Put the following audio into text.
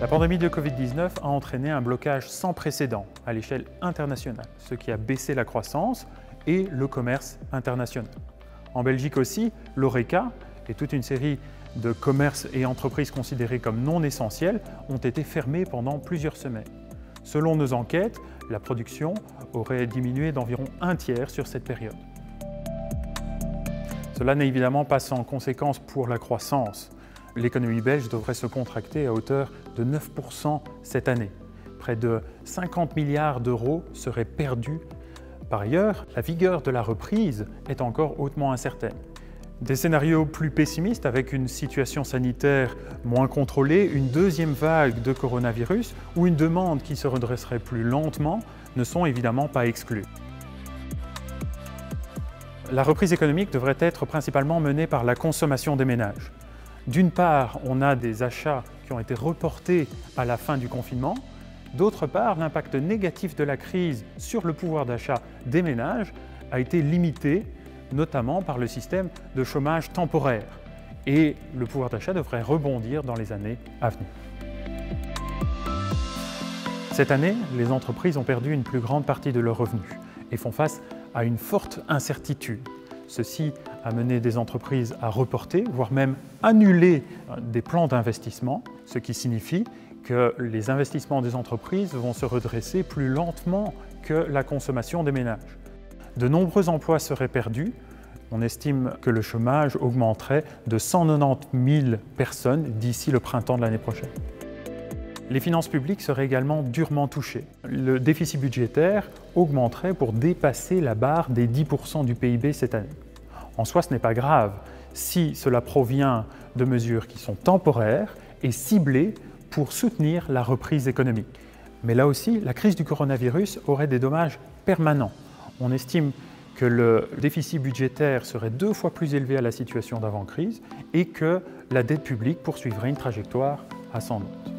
La pandémie de Covid-19 a entraîné un blocage sans précédent à l'échelle internationale, ce qui a baissé la croissance et le commerce international. En Belgique aussi, l'Horeca et toute une série de commerces et entreprises considérées comme non essentielles ont été fermés pendant plusieurs semaines. Selon nos enquêtes, la production aurait diminué d'environ un tiers sur cette période. Cela n'est évidemment pas sans conséquences pour la croissance. L'économie belge devrait se contracter à hauteur de 9% cette année. Près de 50 milliards d'euros seraient perdus. Par ailleurs, la vigueur de la reprise est encore hautement incertaine. Des scénarios plus pessimistes avec une situation sanitaire moins contrôlée, une deuxième vague de coronavirus ou une demande qui se redresserait plus lentement ne sont évidemment pas exclus. La reprise économique devrait être principalement menée par la consommation des ménages. D'une part, on a des achats qui ont été reportés à la fin du confinement. D'autre part, l'impact négatif de la crise sur le pouvoir d'achat des ménages a été limité, notamment par le système de chômage temporaire. Et le pouvoir d'achat devrait rebondir dans les années à venir. Cette année, les entreprises ont perdu une plus grande partie de leurs revenus et font face à une forte incertitude. Ceci a mené des entreprises à reporter, voire même annuler des plans d'investissement, ce qui signifie que les investissements des entreprises vont se redresser plus lentement que la consommation des ménages. De nombreux emplois seraient perdus. On estime que le chômage augmenterait de 190 000 personnes d'ici le printemps de l'année prochaine. Les finances publiques seraient également durement touchées. Le déficit budgétaire augmenterait pour dépasser la barre des 10% du PIB cette année. En soi, ce n'est pas grave si cela provient de mesures qui sont temporaires et ciblées pour soutenir la reprise économique. Mais là aussi, la crise du coronavirus aurait des dommages permanents. On estime que le déficit budgétaire serait 2 fois plus élevé à la situation d'avant-crise et que la dette publique poursuivrait une trajectoire ascendante.